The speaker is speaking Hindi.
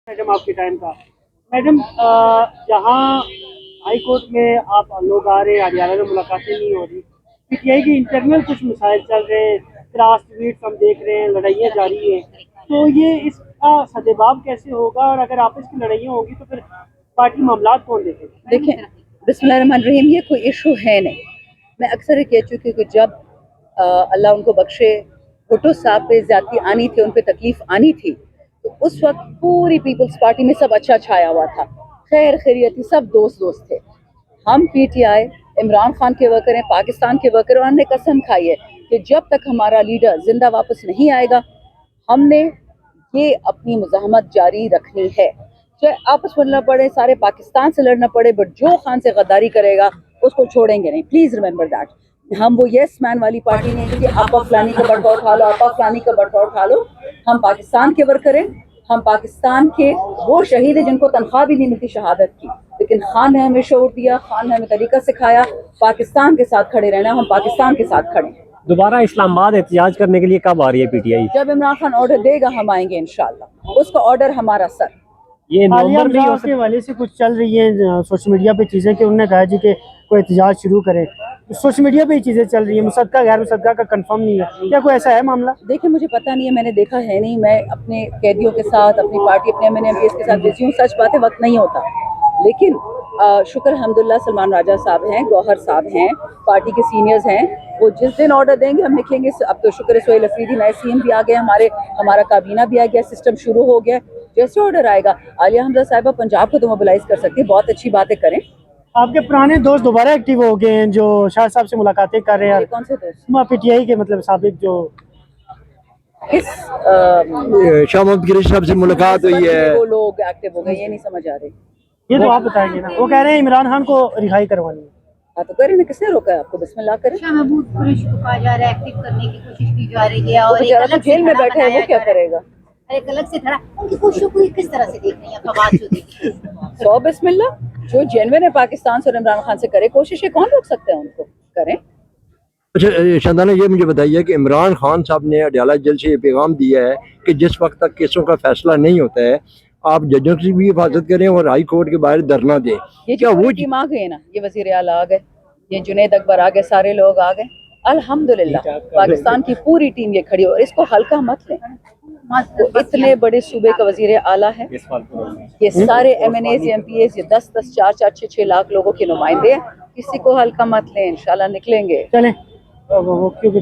मैडम आपके टाइम का। मैडम जहाँ हाई कोर्ट में आप लोग आ रहे हैं, हरियाणा में मुलाकातें नहीं हो रही, पीटीआई के इंटरनल कुछ मसाइल चल रहे हैं, क्लास ट्वीट हम देख रहे हैं, लड़ाइयाँ जारी हैं, तो ये इसका सदेबाब कैसे होगा? और अगर आपस की लड़ाइयाँ होगी तो फिर पार्टी मामलात कौन देखेगा? देखें, बिस्मिल्लाहिर्रहमानिर्रहीम, ये कोई इशू है नहीं। मैं अक्सर कह चुकी हूँ कि जब अल्लाह उनको बख्शे भुट्टो साहब पे ज्यादती आनी थी, उन पे तकलीफ आनी थी, तो उस वक्त पूरी पीपल्स पार्टी में सब अच्छा छाया हुआ था, खैर खैरियत थी, सब दोस्त दोस्त थे। हम पीटीआई इमरान खान के वर्कर हैं, पाकिस्तान के वर्कर, और हमने कसम खाई है कि जब तक हमारा लीडर जिंदा वापस नहीं आएगा, हमने ये अपनी मुज़ाहमत जारी रखनी है। चाहे आपस में लड़ना पड़े, सारे पाकिस्तान से लड़ना पड़े, बट जो खान से गद्दारी करेगा उसको छोड़ेंगे नहीं। Please remember that. हम वो यस मैन वाली पार्टी नहीं है कि आपा फलानी का बटवा उठा लो, आपा फलानी का बटवा उठा लो। हम पाकिस्तान के वर्कर हैं, हम पाकिस्तान के वो शहीद है जिनको तनख्वाह भी नहीं मिलती शहादत की, लेकिन खान ने हमें शोर दिया, खान ने हमें तरीका सिखाया पाकिस्तान के साथ खड़े रहना। हम पाकिस्तान के साथ खड़े। दोबारा इस्लामाबाद एहतजाज करने के लिए कब आ रही है पीटीआई? जब इमरान खान ऑर्डर देगा हम आएंगे इंशाल्लाह। उसका ऑर्डर हमारा सर। ये नवंबर में के हवाले से कुछ चल रही है सोशल मीडिया पे चीज़ें कि उन्होंने कहा जी कि कोई एहतजाज शुरू करे, सोशल मीडिया पे ही चीज़ें चल रही है, मुसद्दका गैर मुसद्दका का कंफर्म नहीं है, क्या कोई ऐसा है मामला? देखिए, मुझे पता नहीं है, मैंने देखा है नहीं। मैं अपने कैदियों के साथ, अपनी पार्टी, अपने MNMPs के साथ बिजी हूँ। सच बात है, वक्त नहीं होता, लेकिन शुक्र अल्हम्दुलिल्लाह सलमान राजा साहब हैं, गौहर साहब हैं, पार्टी के सीनियर्स हैं, वो जिस दिन ऑर्डर देंगे हम लिखेंगे। अब तो शुक्र है सोहेल अफरीदी नए CM भी आ गए, हमारा काबीना भी आ गया, सिस्टम शुरू हो गया। जैसे ऑर्डर आएगा, आलिया हमजा साहिबा पंजाब को तो मोबिलाइज कर सकती है। बहुत अच्छी बातें करें। आपके पुराने दोस्त दोबारा एक्टिव हो गए हैं जो शाह साहब से मुलाकातें कर रहे हैं? कौन से दोस्त? पीटीआई के मतलब साबिक जो किस शाह मोहम्मद कुरैशी साहब से मुलाकात हुई है, वो लोग एक्टिव हो गए, ये नहीं समझ आ रही। ये तो आप बताएंगे ना। वो कह रहे हैं इमरान खान को रिहाई करवानी है। हाँ तो करें ना, किसने रोका है आपको? बिस्मिल्लाह करें। शाह महमूद कुरैशी को कहा जा रहा है, एक्टिव करने की कोशिश की जा रही है, और बेचारा तो जेल में बैठा है, वो क्या करेगा? एक अलग से खड़ा, उनकी कोशिशों को किस तरह से देख रही हैं फवाद चौधरी? सौ बिस्मिल्लाह, जो जेनविन है पाकिस्तान से और इमरान खान से करे कोशिशें, कौन रोक सकते हैं उनको? करें। अच्छा शानदाना, ये मुझे बताइए कि इमरान खान साहब ने अडयाला जेल से ये पैगाम दिया है कि जिस वक्त तक केसों का फैसला नहीं होता है, आप जजों की भी हिफाजत करें और हाई कोर्ट के बाहर धरना दें। ये क्या वो टीम आ गई ना, ये वजीर आला आ गए, ये जुनैद अकबर आ गए, सारे लोग आ गए, अल्हम्दुलिल्लाह पाकिस्तान की पूरी टीम ये खड़ी हो। और इसको हल्का मत लें, तो इतने बड़े सूबे का वजीर आला है, ये सारे MNAs MPAs, ये 10-10, 4-4, 6-6 लाख लोगों के नुमाइंदे हैं। किसी को हल्का मत लें, इंशाल्लाह निकलेंगे। चलें वो क्योंकि